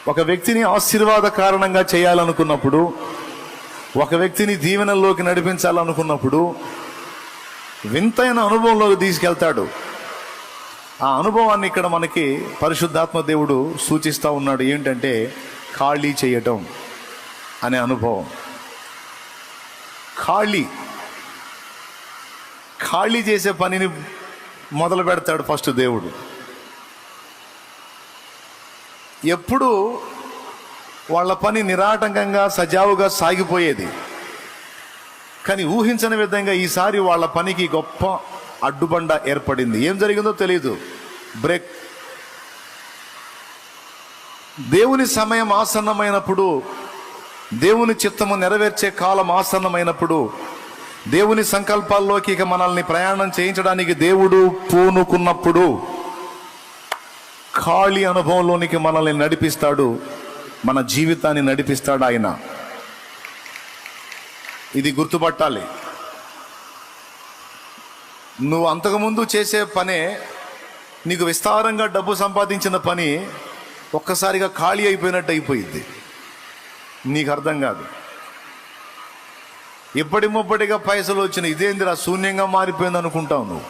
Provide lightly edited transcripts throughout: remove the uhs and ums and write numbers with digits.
ఒక వ్యక్తిని ఆశీర్వాద కారణంగా చేయాలనుకున్నప్పుడు, ఒక వ్యక్తిని దీవెనల్లోకి నడిపించాలనుకున్నప్పుడు వింతైన అనుభవంలోకి తీసుకెళ్తాడు. ఆ అనుభవాన్ని ఇక్కడ మనకి పరిశుద్ధాత్మ దేవుడు సూచిస్తూ ఉన్నాడు. ఏంటంటే ఖాళీ చేయటం అనే అనుభవం. ఖాళీ చేసే పనిని మొదలు పెడతాడు ఫస్ట్ దేవుడు. ఎప్పుడు వాళ్ళ పని నిరాటంకంగా సజావుగా సాగిపోయేది, కానీ ఊహించని విధంగా ఈసారి వాళ్ళ పనికి గొప్ప అడ్డుబండ ఏర్పడింది. ఏం జరిగిందో తెలియదు. బ్రేక్. దేవుని సమయం ఆసన్నమైనప్పుడు, దేవుని చిత్తము నెరవేర్చే కాలం ఆసన్నమైనప్పుడు, దేవుని సంకల్పాల్లోకి ఇక మనల్ని ప్రయాణం చేయించడానికి దేవుడు పూనుకున్నప్పుడు ఖాళీ అనుభవంలోనికి మనల్ని నడిపిస్తాడు, మన జీవితాన్ని నడిపిస్తాడు ఆయన. ఇది గుర్తుపట్టాలి. నువ్వు అంతకుముందు చేసే పనే, నీకు విస్తారంగా డబ్బు సంపాదించిన పని ఒక్కసారిగా ఖాళీ అయిపోయినట్టు అయిపోయింది. నీకు అర్థం కాదు. ఇప్పటి ముప్పటిగా పైసలు వచ్చిన ఇదేందిరా శూన్యంగా మారిపోయింది అనుకుంటావు. నువ్వు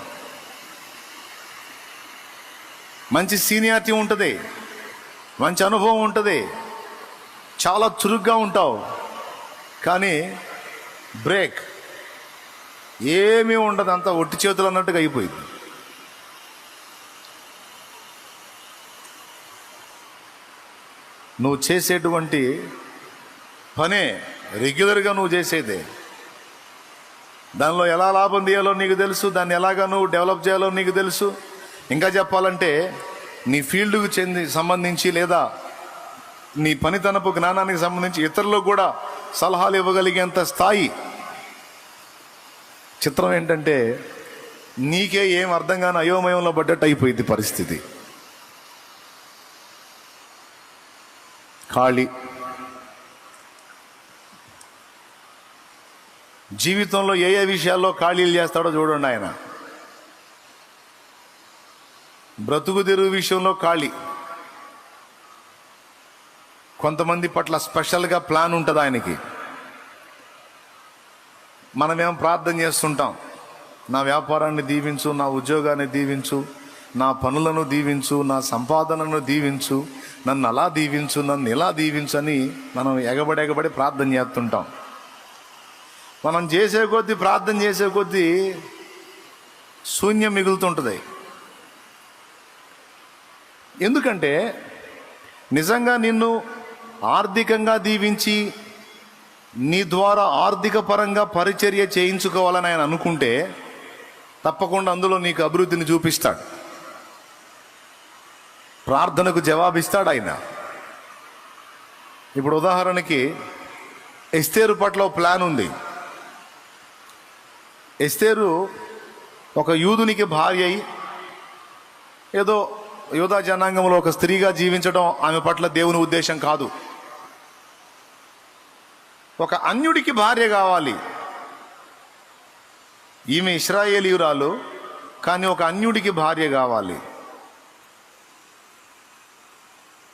మంచి సీనియారిటీ ఉంటుంది, మంచి అనుభవం ఉంటుంది, చాలా చురుగ్గా ఉంటావు, కానీ బ్రేక్. ఏమీ ఉండదు, అంతా ఒట్టి చేతులు అన్నట్టుగా అయిపోయింది. నువ్వు చేసేటువంటి పనే రెగ్యులర్గా నువ్వు చేసేదే. దానిలో ఎలా లాభం తీయాలో నీకు తెలుసు, దాన్ని ఎలాగా నువ్వు డెవలప్ చేయాలో నీకు తెలుసు. ఇంకా చెప్పాలంటే నీ ఫీల్డ్కు సంబంధించి లేదా నీ పనితనపు జ్ఞానానికి సంబంధించి ఇతరులకు కూడా సలహాలు ఇవ్వగలిగేంత స్థాయి. చిత్రం ఏంటంటే నీకే ఏం అర్థం కాని అయోమయంలో పడ్డట్టు అయిపోయింది పరిస్థితి. ఖాళీ. జీవితంలో ఏ ఏ విషయాల్లో ఖాళీలు చేస్తాడో చూడండి ఆయన. బ్రతుకు తెరువు విషయంలో ఖాళీ. కొంతమంది పట్ల స్పెషల్గా ప్లాన్ ఉంటుంది ఆయనకి. మనమేం ప్రార్థన చేస్తుంటాం, నా వ్యాపారాన్ని దీవించు, నా ఉద్యోగాన్ని దీవించు, నా పనులను దీవించు, నా సంపాదనను దీవించు, నన్ను అలా దీవించు, నన్ను ఇలా దీవించు అని మనం ఎగబడి ప్రార్థన చేస్తుంటాం. మనం చేసే కొద్దీ, ప్రార్థన చేసే కొద్దీ శూన్యం మిగులుతుంటుంది. ఎందుకంటే నిజంగా నిన్ను ఆర్థికంగా దీవించి నీ ద్వారా ఆర్థిక పరంగా పరిచర్య చేయించుకోవాలని ఆయన అనుకుంటే తప్పకుండా అందులో నీకు అభివృద్ధిని చూపిస్తాడు, ప్రార్థనకు జవాబిస్తాడు ఆయన. ఇప్పుడు ఉదాహరణకి ఎస్తేరు పట్ల ప్లాన్ ఉంది. ఎస్తేరు ఒక యూదునికి భార్య అయి ఏదో యూదా జనాంగంలో ఒక స్త్రీగా జీవించడం ఆమె పట్ల దేవుని ఉద్దేశం కాదు. ఒక అన్యుడికి భార్య కావాలి. ఈమె ఇశ్రాయేలీయురాలు, కానీ ఒక అన్యుడికి భార్య కావాలి.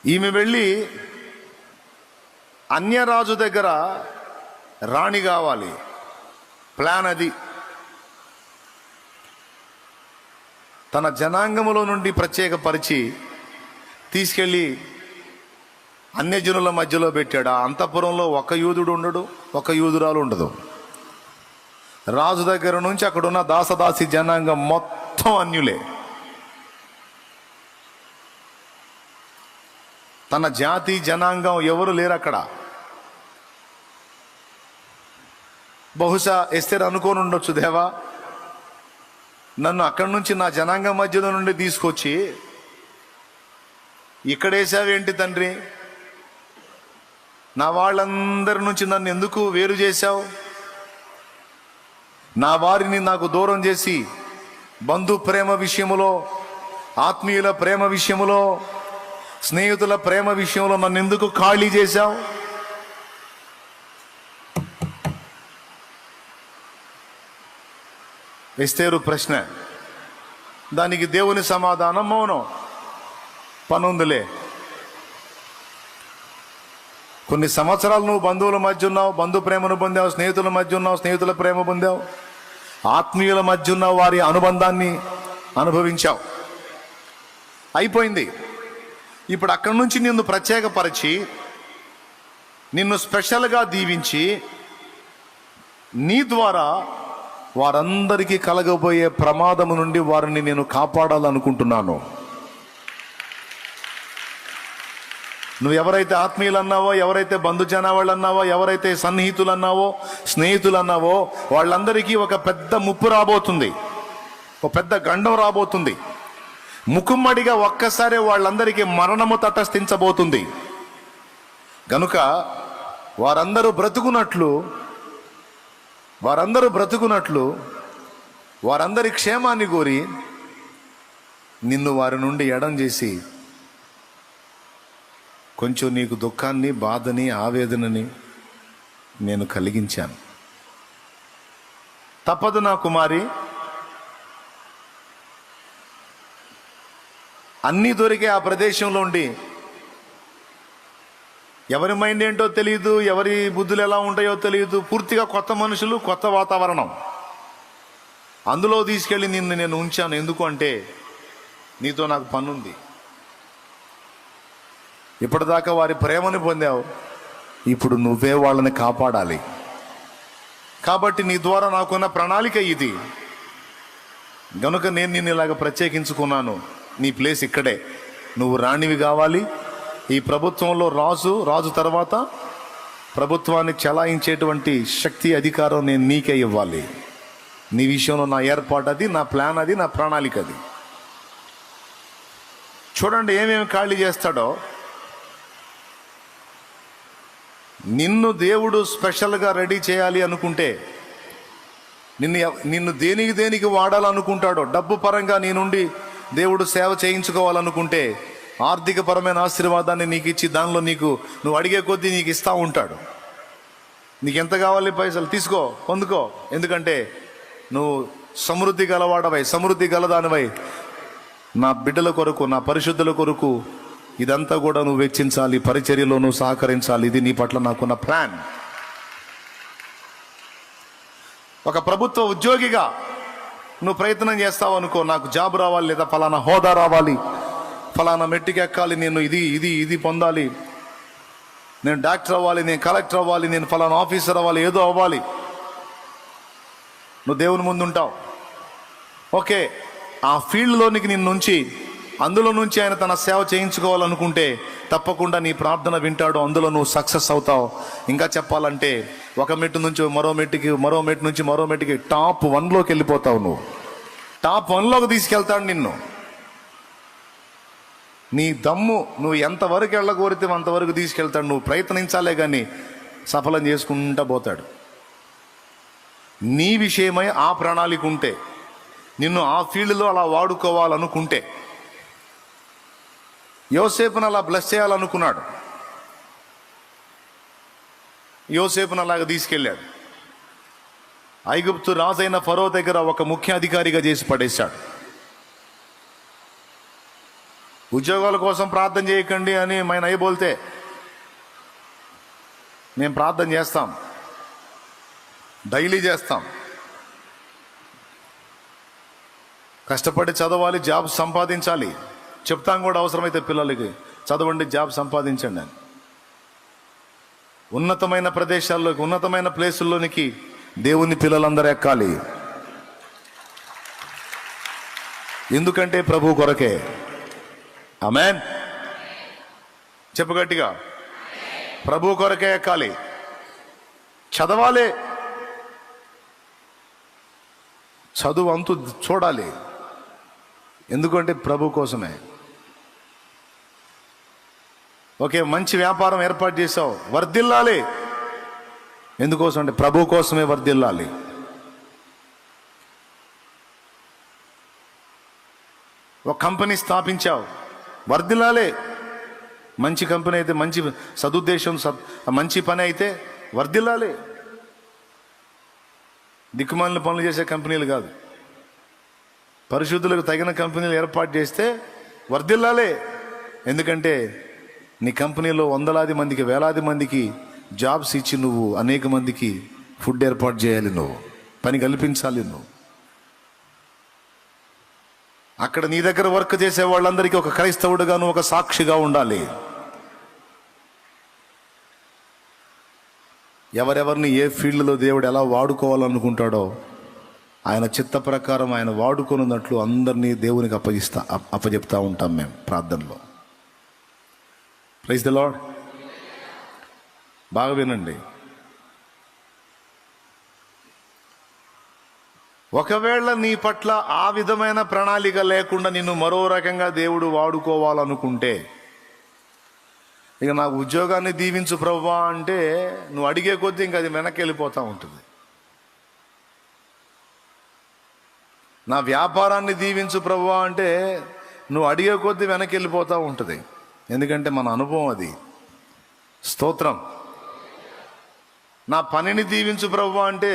ఈమె వెళ్ళి అన్యరాజు దగ్గర రాణి కావాలి. ప్లాన్ అది. తన జనాంగములో నుండి ప్రత్యేకపరిచి తీసుకెళ్ళి అన్యజనుల మధ్యలో పెట్టాడు. ఆ అంతఃపురంలో ఒక యూదుడు ఉండడు, ఒక యూదురాలు ఉండదు. రాజు దగ్గర నుంచి అక్కడున్న దాసదాసి జనాంగం మొత్తం అన్యులే. తన జాతి జనాంగం ఎవరు లేరు అక్కడ. బహుశా ఎస్తేరు అనుకోని ఉండొచ్చు, దేవా నన్ను అక్కడి నుంచి నా జనాంగం మధ్యలో నుండి తీసుకొచ్చి ఇక్కడేసావేంటి తండ్రి, నా వాళ్ళందరి నుంచి నన్ను ఎందుకు వేరు చేశావు, నా వారిని నాకు దూరం చేసి బంధు ప్రేమ విషయములో, ఆత్మీయుల ప్రేమ విషయములో, స్నేహితుల ప్రేమ విషయంలో నన్ను ఎందుకు ఖాళీ చేశావు? ఎస్తేరు ప్రశ్న. దానికి దేవుని సమాధానం మౌనం. పనుందిలే. కొన్ని సంవత్సరాలు నువ్వు బంధువుల మధ్య ఉన్నావు, బంధు ప్రేమను పొందావు, స్నేహితుల మధ్య ఉన్నావు, స్నేహితుల ప్రేమ పొందావు, ఆత్మీయుల మధ్య ఉన్న వారి అనుబంధాన్ని అనుభవించావు. అయిపోయింది. ఇప్పుడు అక్కడి నుంచి నిన్ను ప్రత్యేకపరిచి, నిన్ను స్పెషల్గా దీవించి, నీ ద్వారా వారందరికీ కలగబోయే ప్రమాదము నుండి వారిని నేను కాపాడాలనుకుంటున్నాను. నువ్వు ఎవరైతే ఆత్మీయులు అన్నావో, ఎవరైతే బంధుజనావాళ్ళు అన్నావో, ఎవరైతే సన్నిహితులు అన్నావో, స్నేహితులు అన్నావో, వాళ్ళందరికీ ఒక పెద్ద ముప్పు రాబోతుంది, ఒక పెద్ద గండం రాబోతుంది. ముకుమ్మడిగా ఒక్కసారి వాళ్ళందరికీ మరణము తటస్థించబోతుంది. గనుక వారందరూ బ్రతుకున్నట్లు వారందరి క్షేమాన్ని కోరి నిన్ను వారి నుండి ఎడం చేసి కొంచెం నీకు దుఃఖాన్ని, బాధని, ఆవేదనని నేను కలిగించాను. తప్పదు నా కుమారి, అన్నీ దొరికే ఆ ప్రదేశంలో ఉండి ఎవరి మైండ్ ఏంటో తెలియదు, ఎవరి బుద్ధులు ఎలా ఉంటాయో తెలియదు, పూర్తిగా కొత్త మనుషులు, కొత్త వాతావరణం, అందులో తీసుకెళ్ళి నిన్ను నేను ఉంచాను. ఎందుకు అంటే నీతో నాకు పనుంది. ఇప్పటిదాకా వారి ప్రేమను పొందావు, ఇప్పుడు నువ్వే వాళ్ళని కాపాడాలి. కాబట్టి నీ ద్వారా నాకున్న ప్రణాళిక ఇది. గనుక నేను నిన్ను ఇలాగ ప్రత్యేకించుకున్నాను. నీ ప్లేస్ ఇక్కడే. నువ్వు రాణివి కావాలి. ఈ ప్రభుత్వంలో రాజు తర్వాత ప్రభుత్వాన్ని చలాయించేటువంటి శక్తి, అధికారం నేను నీకే ఇవ్వాలి. నీ విషయంలో నా ఏర్పాటు అది, నా ప్లాన్ అది, నా ప్రణాళిక అది. చూడండి ఏమేమి ఖాళీ చేస్తాడో. నిన్ను దేవుడు స్పెషల్గా రెడీ చేయాలి అనుకుంటే, నిన్ను దేనికి వాడాలనుకుంటాడో, డబ్బు పరంగా నీ నుండి దేవుడు సేవ చేయించుకోవాలనుకుంటే, ఆర్థిక పరమైన ఆశీర్వాదాన్ని నీకు ఇచ్చి దానిలో నువ్వు అడిగే కొద్దీ నీకు ఇస్తూ ఉంటాడు. నీకు ఎంత కావాలి పైసలు తీసుకో, పొందుకో. ఎందుకంటే నువ్వు సమృద్ధి గలవాడవై, సమృద్ధి గలదానివై, నా బిడ్డల కొరకు, నా పరిశుద్ధుల కొరకు ఇదంతా కూడా నువ్వు వెచ్చించాలి, పరిచర్యలో నువ్వు సహకరించాలి. ఇది నీ పట్ల నాకున్న ప్లాన్. ఒక ప్రభుత్వ ఉద్యోగిగా నువ్వు ప్రయత్నం చేస్తావు అనుకో, నాకు జాబ్ రావాలి, లేదా ఫలానా హోదా రావాలి, ఫలానా మెట్టుకి ఎక్కాలి, నేను ఇది పొందాలి, నేను డాక్టర్ అవ్వాలి, నేను కలెక్టర్ అవ్వాలి, నేను ఫలానా ఆఫీసర్ అవ్వాలి, ఏదో అవ్వాలి. నువ్వు దేవుని ముందు ఉంటావు. ఓకే, ఆ ఫీల్డ్లోనికి నిన్నుంచి, అందులో నుంచి ఆయన తన సేవ చేయించుకోవాలనుకుంటే తప్పకుండా నీ ప్రార్థన వింటాడు, అందులో నువ్వు సక్సెస్ అవుతావు. ఇంకా చెప్పాలంటే ఒక మెట్టు నుంచి మరో మెట్టు నుంచి మరో మెట్టుకి టాప్ 1లోకి వెళ్ళిపోతావు. నువ్వు టాప్ 1లోకి తీసుకెళ్తాడు నిన్ను. నీ దమ్ము నువ్వు ఎంతవరకు వెళ్ళగోరితే అంతవరకు తీసుకెళ్తాడు. నువ్వు ప్రయత్నించాలే కానీ సఫలం చేసుకుంటా పోతాడు. నీ విషయమై ఆ ప్రణాళిక ఉంటే, నిన్ను ఆ ఫీల్డ్లో అలా వాడుకోవాలనుకుంటే, యోసేపును అలా బ్లెస్ చేయాలనుకున్నాడు. యోసేపును అలాగ తీసుకెళ్ళాడు. ఐగుప్తు రాజైన ఫరో దగ్గర ఒక ముఖ్య అధికారిగా చేసి పడేశాడు. ఉద్యోగాల కోసం ప్రార్థన చేయకండి అని మా నయ్య బోల్తే మేము ప్రార్థన చేస్తాం, డైలీ చేస్తాం. కష్టపడి చదవాలి, జాబ్ సంపాదించాలి, చెప్తాం కూడా. అవసరమైతే పిల్లలకి చదవండి, జాబ్ సంపాదించండి అని. ఉన్నతమైన ప్రదేశాల్లోకి, ఉన్నతమైన ప్లేసుల్లోనికి దేవుని పిల్లలందరూ ఎక్కాలి. ఎందుకంటే ప్రభు కొరకే. ఆమేన్. చెప్పు గట్టిగా, ప్రభు కొరకే ఎక్కాలి, చదవాలి, చదువు అంతు చూడాలి. ఎందుకంటే ప్రభు కోసమే. ఓకే, మంచి వ్యాపారం ఏర్పాటు చేసావు, వర్ధిల్లాలి. ఎందుకోసం అంటే ప్రభు కోసమే వర్ధిల్లాలి. ఒక కంపెనీ స్థాపించావు, వర్ధిల్లాలి. మంచి కంపెనీ అయితే, మంచి సదుద్దేశం, మంచి పని అయితే వర్ధిల్లాలి. దిక్కుమాలిన పనులు చేసే కంపెనీలు కాదు, పరిశుద్ధులకు తగిన కంపెనీలు ఏర్పాటు చేస్తే వర్ధిల్లాలి. ఎందుకంటే నీ కంపెనీలో వందలాది మందికి, వేలాది మందికి జాబ్స్ ఇచ్చి నువ్వు అనేక మందికి ఫుడ్ ఏర్పాటు చేయాలి, నువ్వు పని కల్పించాలి. నువ్వు అక్కడ నీ దగ్గర వర్క్ చేసే వాళ్ళందరికీ ఒక క్రైస్తవుడుగా నువ్వు ఒక సాక్షిగా ఉండాలి. ఎవరెవరిని ఏ ఫీల్డ్లో దేవుడు ఎలా వాడుకోవాలనుకుంటాడో ఆయన చిత్త ప్రకారం ఆయన వాడుకొనున్నట్లు అందరినీ దేవునికి అప్పచెప్తా ఉంటాం మేము ప్రార్థనలో. Praise the Lord. బాగా వినండి. ఒకవేళ నీ పట్ల ఆ విధమైన ప్రణాళిక లేకుండా నిన్ను మరో రకంగా దేవుడు వాడుకోవాలనుకుంటే, ఇక నాకు ఉద్యోగాన్ని దీవించు ప్రభువా అంటే నువ్వు అడిగే కొద్దీ ఇంక అది వెనక్కి వెళ్ళిపోతూ ఉంటుంది. నా వ్యాపారాన్ని దీవించు ప్రభువా అంటే నువ్వు అడిగే కొద్దీ వెనక్కి వెళ్ళిపోతూ ఉంటుంది. ఎందుకంటే మన అనుభవం అది. స్తోత్రం. నా పనిని దీవించు ప్రభువా అంటే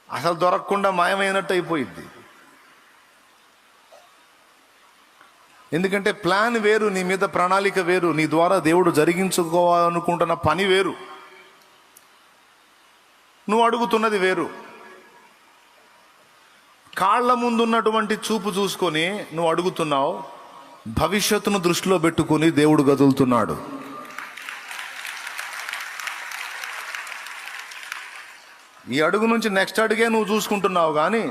అసలు దొరకకుండా మాయమైనట్టు అయిపోయింది. ఎందుకంటే ప్లాన్ వేరు, నీ మీద ప్రణాళిక వేరు, నీ ద్వారా దేవుడు జరిగించుకోవాలనుకుంటున్న పని వేరు, నువ్వు అడుగుతున్నది వేరు. కాళ్ళ ముందున్నటువంటి చూపు చూసుకొని నువ్వు అడుగుతున్నావు, భవిష్యత్తును దృష్టిలో పెట్టుకొని దేవుడు గదులుతున్నాడు. ఈ అడుగు నుంచి నెక్స్ట్ అడుగే నువ్వు చూసుకుంటున్నావు, కానీ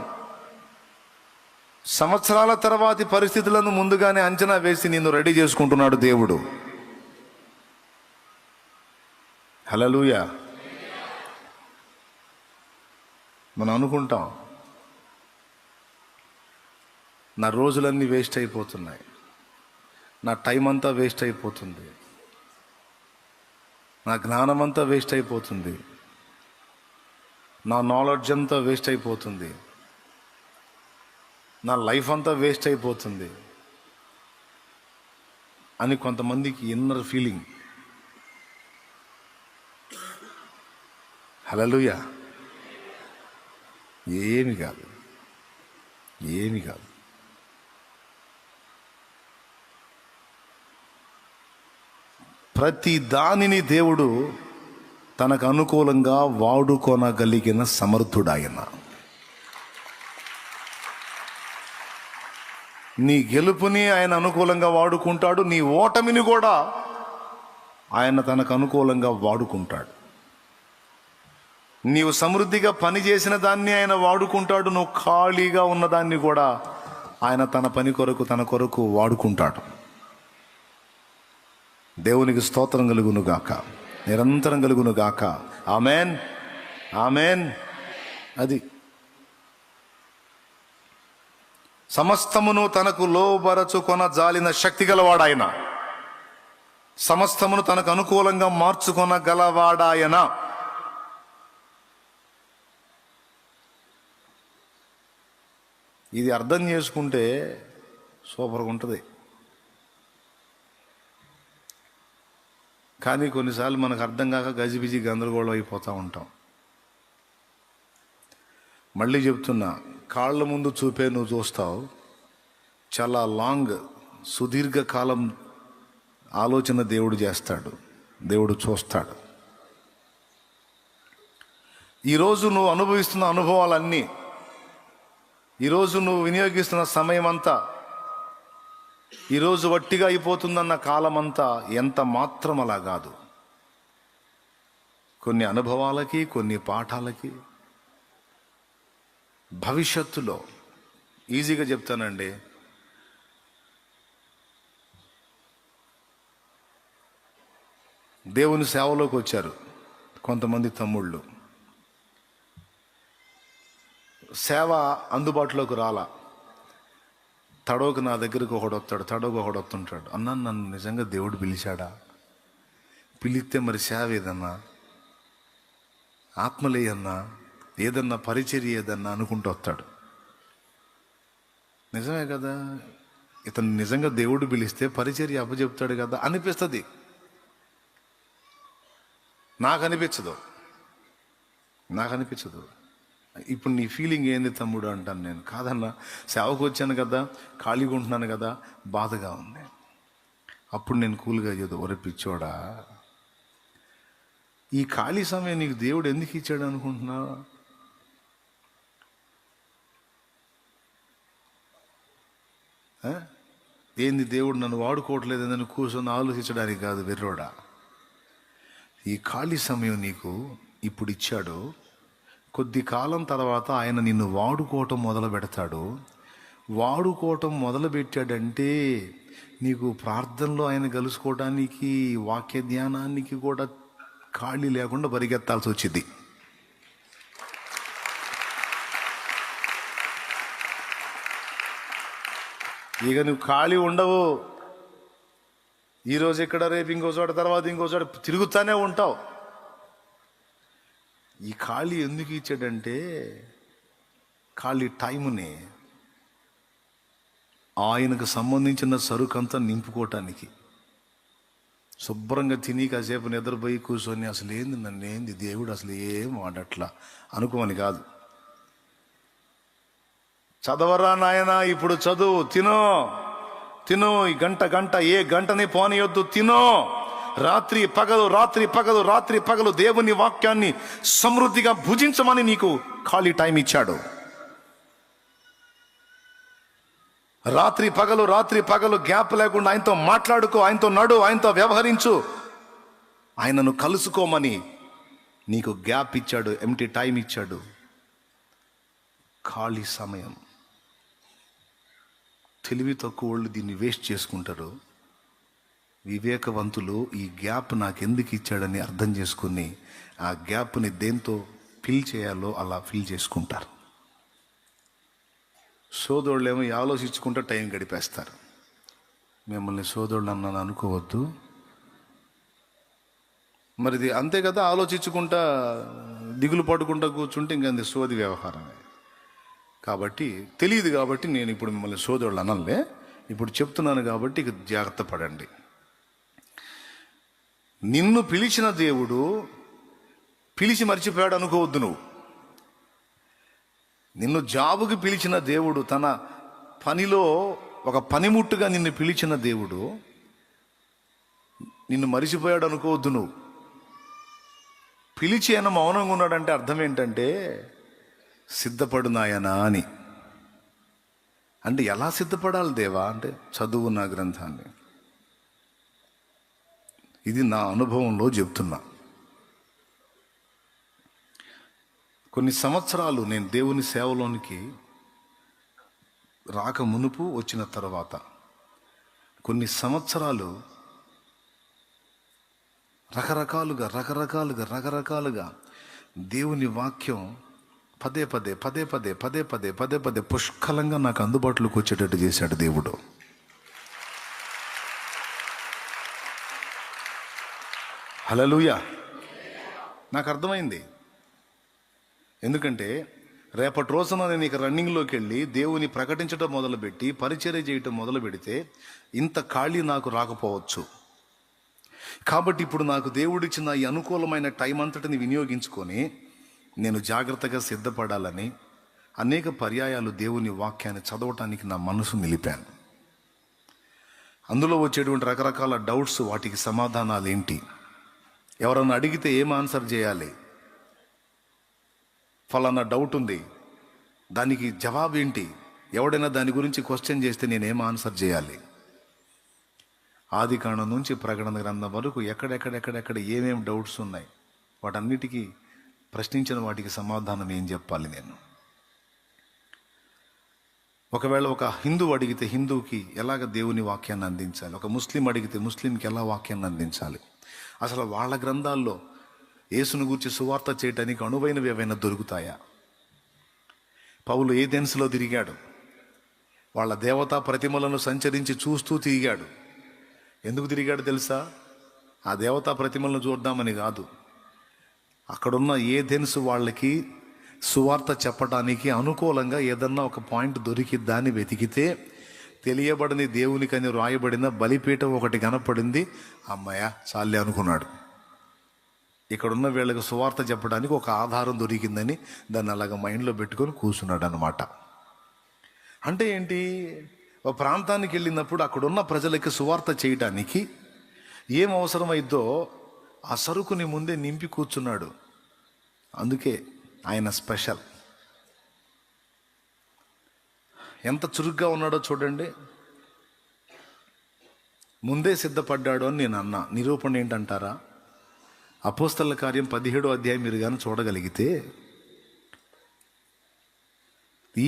సంవత్సరాల తర్వాతి పరిస్థితులను ముందుగానే అంచనా వేసి నిన్ను రెడీ చేసుకుంటున్నాడు దేవుడు. హల్లెలూయా. మనం అనుకుంటాం నా రోజులన్నీ వేస్ట్ అయిపోతున్నాయి, నా టైం అంతా వేస్ట్ అయిపోతుంది, నా జ్ఞానం అంతా వేస్ట్ అయిపోతుంది, నా నాలెడ్జ్ అంతా వేస్ట్ అయిపోతుంది, నా లైఫ్ అంతా వేస్ట్ అయిపోతుంది అని కొంతమందికి ఇన్నర్ ఫీలింగ్. హల్లెలూయా. ఏమి కాదు, ఏమి కాదు. ప్రతి దానిని దేవుడు తనకు అనుకూలంగా వాడుకొనగలిగిన సమర్థుడాయన. నీ గెలుపుని ఆయన అనుకూలంగా వాడుకుంటాడు, నీ ఓటమిని కూడా ఆయన తనకు అనుకూలంగా వాడుకుంటాడు. నీవు సమృద్ధిగా పని చేసిన దాన్ని ఆయన వాడుకుంటాడు, నువ్వు ఖాళీగా ఉన్నదాన్ని కూడా ఆయన తన పని కొరకు, తన కొరకు వాడుకుంటాడు. దేవునికి స్తోత్రం కలుగును గాక, నిరంతరం కలుగును గాక. Amen, amen. అది సమస్తమును తనకు లోబరచుకొన జాలిన శక్తి గలవాడాయన, సమస్తమును తనకు అనుకూలంగా మార్చుకొన గలవాడాయన. ఇది అర్థం చేసుకుంటే సూపర్గా ఉంటుంది. కానీ కొన్నిసార్లు మనకు అర్థం కాక గజిబిజి గందరగోళం అయిపోతూ ఉంటాం. మళ్ళీ చెప్తున్నా, కాళ్ళ ముందు చూపే నువ్వు చూస్తావు, చాలా లాంగ్ సుదీర్ఘకాలం ఆలోచన దేవుడు చేస్తాడు, దేవుడు చూస్తాడు. ఈరోజు నువ్వు అనుభవిస్తున్న అనుభవాలన్నీ, ఈరోజు నువ్వు వినియోగిస్తున్న సమయం అంతా, ఈరోజు వట్టిగా అయిపోతుందన్న కాలమంతా ఎంత మాత్రం అలా కాదు. కొన్ని అనుభవాలకి, కొన్ని పాఠాలకి, భవిష్యత్తులో ఈజీగా చెప్తానండి, దేవుని సేవలోకి వచ్చారు కొంతమంది తమ్ముళ్ళు. సేవ అందుబాటులోకి రాలా. తడోకు నా దగ్గరకు ఒకడు వస్తాడు, తడోకు ఒకడు వస్తుంటాడు. అన్నా, నన్ను నిజంగా దేవుడు పిలిచాడా? పిలిస్తే మరి సేవ ఏదన్నా, ఆత్మలేయన్నా, ఏదన్నా పరిచర్య ఏదన్నా అనుకుంటూ వస్తాడు. నిజమే కదా, ఇతను నిజంగా దేవుడు పిలిస్తే పరిచర్య అప్పచెప్తాడు కదా అనిపిస్తుంది. నాకు అనిపించదు. ఇప్పుడు నీ ఫీలింగ్ ఏంది తమ్ముడు అంటాను నేను. కాదన్నా, సేవకు వచ్చాను కదా, ఖాళీగా ఉంటున్నాను కదా, బాధగా ఉంది. అప్పుడు నేను కూల్గా చదువు, ఒరే పిచ్చోడా, ఈ ఖాళీ సమయం నీకు దేవుడు ఎందుకు ఇచ్చాడు అనుకుంటున్నావు? ఏంది దేవుడు నన్ను వాడుకోవట్లేదని కూర్చొని ఆలోచించడానికి కాదు వెర్రోడా. ఈ ఖాళీ సమయం నీకు ఇప్పుడు ఇచ్చాడు, కొద్ది కాలం తర్వాత ఆయన నిన్ను వాడుకోవటం మొదలు పెడతాడు. వాడుకోవటం మొదలు పెట్టాడంటే నీకు ప్రార్థనలో ఆయన కలుసుకోవడానికి, వాక్య ధ్యానానికి కూడా ఖాళీ లేకుండా పరిగెత్తాల్సి వచ్చింది. ఇక నువ్వు ఖాళీ ఉండవు. ఈరోజు ఇక్కడ, రేపు ఇంకో చోట, తర్వాత ఇంకో చోట తిరుగుతానే ఉంటావు. ఈ ఖాళీ ఎందుకు ఇచ్చాడంటే ఖాళీ టైముని ఆయనకు సంబంధించిన సరుకంతా నింపుకోవటానికి. శుభ్రంగా తిని కాసేపు నిద్రపోయి కూర్చొని అసలు ఏంది నన్నేంది దేవుడు అసలు ఏం వాడట్లా అనుకోమని కాదు. చదవరా నాయనా, ఇప్పుడు చదువు, తిను ఈ గంట ఏ గంటని పోనీయొద్దు, తినో. రాత్రి పగలు దేవుని వాక్యాన్ని సమృద్ధిగా భుజించమని నీకు ఖాళీ టైం ఇచ్చాడు. రాత్రి పగలు గ్యాప్ లేకుండా ఆయనతో మాట్లాడుకో, ఆయనతో నడు, ఆయనతో వ్యవహరించు, ఆయనను కలుసుకోమని నీకు గ్యాప్ ఇచ్చాడు, ఎంటీ టైం ఇచ్చాడు, ఖాళీ సమయం. తెలివి తక్కువ వాళ్ళు దీన్ని వేస్ట్ చేసుకుంటారు. వివేకవంతులు ఈ గ్యాప్ నాకెందుకు ఇచ్చాడని అర్థం చేసుకుని ఆ గ్యాప్ని దేంతో ఫిల్ చేయాలో అలా ఫిల్ చేసుకుంటారు. సోదరులేమో ఆలోచించుకుంటూ టైం గడిపేస్తారు. మిమ్మల్ని సోదరుడు అన్నాను అనుకోవద్దు. మరిది అంతే కదా, ఆలోచించుకుంటా దిగులు పడుకుంటా కూర్చుంటే ఇంకా అది సోది వ్యవహారమే. కాబట్టి తెలియదు కాబట్టి నేను ఇప్పుడు మిమ్మల్ని సోదరుడు అనలే, ఇప్పుడు చెప్తున్నాను కాబట్టి ఇక జాగ్రత్త పడండి. నిన్ను పిలిచిన దేవుడు పిలిచి మర్చిపోయాడు అనుకోవద్దు. నువ్వు నిన్ను జాబుకి పిలిచిన దేవుడు, తన పనిలో ఒక పనిముట్టుగా నిన్ను పిలిచిన దేవుడు నిన్ను మరిచిపోయాడు అనుకోవద్దు. నువ్వు పిలిచి ఆయన మౌనంగా ఉన్నాడంటే అర్థం ఏంటంటే సిద్ధపడు నాయనా అని. అంటే ఎలా సిద్ధపడాలి దేవా అంటే చదువు నా గ్రంథాన్ని. ఇది నా అనుభవంలో చెప్తున్నా. కొన్ని సంవత్సరాలు నేను దేవుని సేవలోనికి రాక మునుపు, వచ్చిన తర్వాత కొన్ని సంవత్సరాలు రకరకాలుగా దేవుని వాక్యం పదే పదే పుష్కలంగా నాకు అందుబాటులోకి వచ్చేటట్టు చేశాడు దేవుడు. హల్లెలూయా. నాకు అర్థమైంది. ఎందుకంటే రేపటి రోజున నేను ఇక రన్నింగ్లోకి వెళ్ళి దేవుని ప్రకటించడం మొదలుపెట్టి పరిచర్య చేయటం మొదలు పెడితే ఇంత ఖాళీ నాకు రాకపోవచ్చు. కాబట్టి ఇప్పుడు నాకు దేవుడిచ్చిన ఈ అనుకూలమైన టైం అంతటిని వినియోగించుకొని నేను జాగ్రత్తగా సిద్ధపడాలని అనేక పర్యాయాలు దేవుని వాక్యాన్ని చదవటానికి నా మనసు నిలిపాను. అందులో వచ్చేటువంటి రకరకాల డౌట్స్, వాటికి సమాధానాలు ఏంటి, ఎవరన్నా అడిగితే ఏం ఆన్సర్ చేయాలి, ఫలానా డౌట్ ఉంది దానికి జవాబు ఏంటి, ఎవడైనా దాని గురించి క్వశ్చన్ చేస్తే నేనేం ఆన్సర్ చేయాలి. ఆదికాండం నుంచి ప్రకటన గ్రంథం వరకు ఎక్కడెక్కడ ఏమేమి డౌట్స్ ఉన్నాయి, వాటన్నిటికీ ప్రశ్నించిన వాటికి సమాధానం ఏం చెప్పాలి నేను. ఒకవేళ ఒక హిందూ అడిగితే హిందూకి ఎలాగ దేవుని వాక్యాన్ని అందించాలి, ఒక ముస్లిం అడిగితే ముస్లింకి ఎలా వాక్యాన్ని అందించాలి, అసలు వాళ్ళ గ్రంథాల్లో యేసును గూర్చి సువార్త చేయటానికి అనువైనవి ఏవైనా దొరుకుతాయా. పౌలు ఏథెన్స్లో తిరిగాడు, వాళ్ళ దేవతా ప్రతిమలను సంచరించి చూస్తూ తిరిగాడు. ఎందుకు తిరిగాడు తెలుసా? ఆ దేవతా ప్రతిమలను చూద్దామని కాదు, అక్కడున్న ఏథెన్స్ వాళ్ళకి సువార్త చెప్పడానికి అనుకూలంగా ఏదన్నా ఒక పాయింట్ దొరికిద్దాన్ని వెతికితే తెలియబడని దేవునికని రాయబడిన బలిపీఠం ఒకటి కనపడింది. అమ్మయ్య చాలే అనుకున్నాడు. ఇక్కడున్న వీళ్ళకి సువార్త చెప్పడానికి ఒక ఆధారం దొరికిందని దాన్ని అలాగ మైండ్లో పెట్టుకొని కూర్చున్నాడు అనమాట. అంటే ఏంటి, ఒక ప్రాంతానికి వెళ్ళినప్పుడు అక్కడున్న ప్రజలకి సువార్త చేయటానికి ఏం అవసరమైద్దో ఆ సరుకుని ముందే నింపి కూర్చున్నాడు. అందుకే ఆయన స్పెషల్. ఎంత చురుగ్గా ఉన్నాడో చూడండి. ముందే సిద్ధపడ్డాడు అని నేను అన్నా. నిరూపణ ఏంటంటారా? అపోస్తలుల కార్యం 17వ అధ్యాయం మీరు కానీ చూడగలిగితే,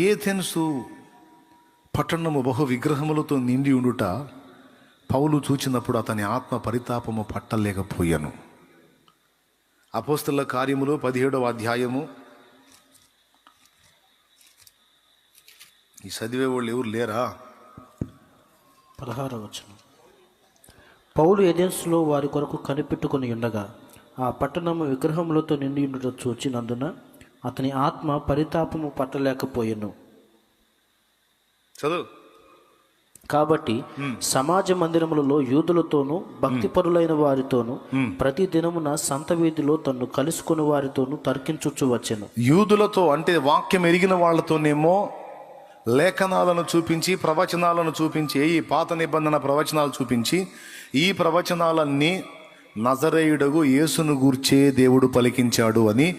ఏథెన్సు పట్టణము బహు విగ్రహములతో నిండి ఉండుట పౌలు చూచినప్పుడు అతని ఆత్మ పరితాపము పట్టలేకపోయాను. అపోస్తలుల కార్యములు 17వ అధ్యాయము. ఈ చదివే వాళ్ళు ఎవరు లేరా? 16వ వచనం. పౌలు ఎథెన్సులో వారి కొరకు కనిపెట్టుకుని ఉండగా ఆ పట్టణము విగ్రహములతో నిండి ఉండుట చూచినందున అతని ఆత్మ పరితాపము పట్టలేకపోయెను. చదువు. కాబట్టి సమాజ మందిరములలో యూదులతోనూ భక్తిపరులైన వారితోనూ ప్రతి దినమున సంత వీధిలో తన్ను కలుసుకుని వారితోనూ తర్కించుచు వచ్చెను. యూదులతో అంటే వాక్యం ఎరిగిన వాళ్ళతోనేమో లేఖనాలను చూపించి, ప్రవచనాలను చూపించి, ఈ పాత నిబంధన ప్రవచనాలు చూపించి, ఈ ప్రవచనాలన్నీ నజరేయుడగు యేసును గూర్చే దేవుడు పలికించాడు అని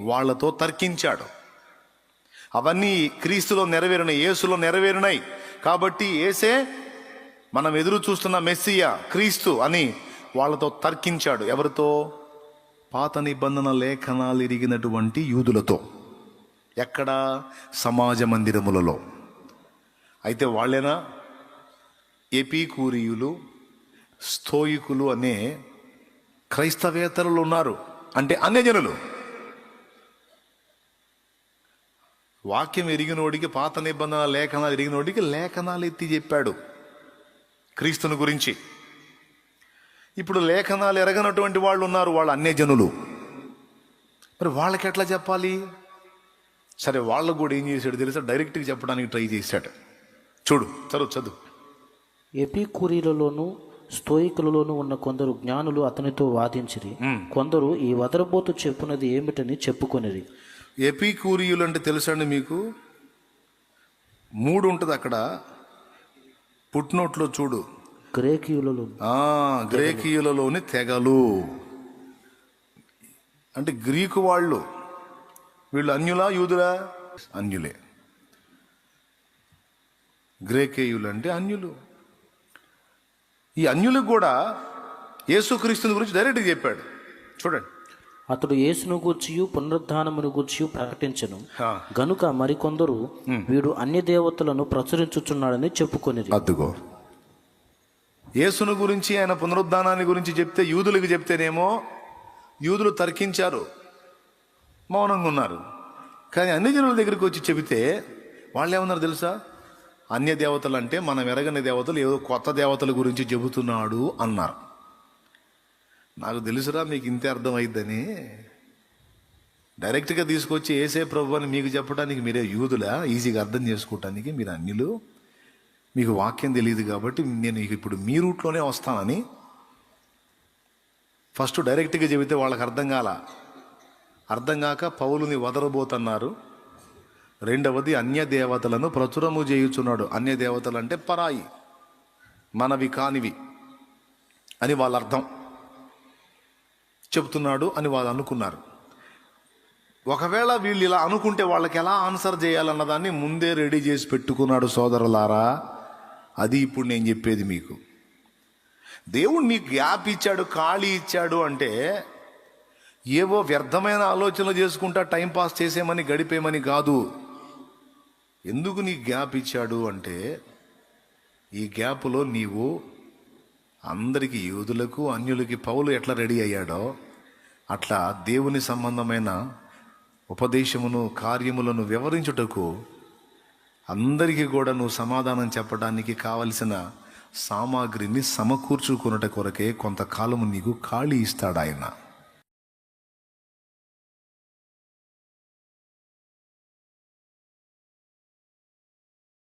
వాళ్ళతో తర్కించాడు. అవన్నీ క్రీస్తులో నెరవేరినాయి, యేసులో నెరవేరినాయి. కాబట్టి యేసే మనం ఎదురు చూస్తున్న మెస్సియా, క్రీస్తు అని వాళ్ళతో తర్కించాడు. ఎవరితో? పాత నిబంధన లేఖనాలు ఎరిగినటువంటి యూదులతో. ఎక్కడ? సమాజ మందిరములలో. అయితే వాళ్ళేనా? ఎపికూరియులు, స్తోయికులు అనే క్రైస్తవేతరులు ఉన్నారు. అంటే అన్యజనులు. వాక్యం ఎరిగినోడికి, పాత నిబంధన లేఖనాలు ఎరిగినోడికి లేఖనాలు ఎత్తి చెప్పాడు క్రీస్తుని గురించి. ఇప్పుడు లేఖనాలు ఎరగనటువంటి వాళ్ళు ఉన్నారు, వాళ్ళు అన్యజనులు. మరి వాళ్ళకి ఎట్లా చెప్పాలి? సరే, వాళ్ళకు కూడా ఏం చేశాడు తెలుసా? డైరెక్ట్గా చెప్పడానికి ట్రై చేశాడు. చూడు, చదువు. ఎపికూరీలలోను స్తోయికులలోను ఉన్న కొందరు జ్ఞానులు అతనితో వాదించిరి. కొందరు ఈ వదరబోతు చెప్పునది ఏమిటని చెప్పుకొనిరి. ఎపికూరియులు అంటే తెలుసండి మీకు? 3 ఉంటుంది అక్కడ. పుట్నోట్లో చూడు. గ్రేకీయులలోని తెగలు అంటే గ్రీకు వాళ్ళు. వీళ్ళు అన్యులా యూదులా? అన్యులే. గ్రేకేయులు అంటే అన్యులు. ఈ అన్యులకు కూడా యేసుక్రీస్తుని గురించి డైరెక్ట్గా చెప్పాడు. చూడండి, అతడు యేసును గూర్చియు పునరుద్ధానమును గూర్చియు ప్రకటించెను గనుక మరికొందరు వీడు అన్య దేవతలను ప్రచురించుచున్నాడని చెప్పుకొనిరి. అద్దుగో, యేసును గురించి, ఆయన పునరుద్ధానాన్ని గురించి చెప్తే, యూదులకు చెప్తేనేమో యూదులు తర్కించారు, మౌనంగా ఉన్నారు. కానీ అన్ని జనుల దగ్గరికి వచ్చి చెబితే వాళ్ళు ఏమన్నారు తెలుసా? అన్య దేవతలు అంటే మనం ఎరగని దేవతలు, ఏదో కొత్త దేవతల గురించి చెబుతున్నాడు అన్నారు. నాకు తెలుసురా మీకు ఇంతే అర్థమైద్దని. డైరెక్ట్గా తీసుకొచ్చి యేసే ప్రభు అని మీకు చెప్పడానికి మీరే యూదులా? ఈజీగా అర్థం చేసుకోవటానికి మీరు అన్యులు, మీకు వాక్యం తెలియదు కాబట్టి నేను ఇప్పుడు మీ రూట్లోనే వస్తానని ఫస్ట్ డైరెక్ట్గా చెబితే వాళ్ళకి అర్థం కాక పౌలుని వదలబోతున్నారు. రెండవది, అన్య దేవతలను ప్రచురము చేయుచున్నాడు. అన్య దేవతలు అంటే పరాయి, మనవి కానివి అని వాళ్ళ అర్థం. చెబుతున్నాడు అని వాళ్ళు అనుకున్నారు. ఒకవేళ వీళ్ళు ఇలా అనుకుంటే వాళ్ళకి ఎలా ఆన్సర్ చేయాలన్న దాన్ని ముందే రెడీ చేసి పెట్టుకున్నాడు సోదరులారా. అది ఇప్పుడు నేను చెప్పేది మీకు. దేవుడు నీకు గ్యాప్ ఇచ్చాడు, ఖాళీ ఇచ్చాడు అంటే ఏవో వ్యర్థమైన ఆలోచనలు చేసుకుంటా టైంపాస్ చేసేమని, గడిపేమని కాదు. ఎందుకు నీకు గ్యాప్ ఇచ్చాడు అంటే, ఈ గ్యాప్లో నీవు అందరికీ, యూదులకు అన్యులకి పౌలు ఎట్లా రెడీ అయ్యాడో అట్లా దేవుని సంబంధమైన ఉపదేశమును, కార్యములను వివరించుటకు, అందరికీ కూడా నువ్వు సమాధానం చెప్పడానికి కావలసిన సామాగ్రిని సమకూర్చుకున్నట కొరకే కొంతకాలము నీకు ఖాళీ ఇస్తాడు ఆయన.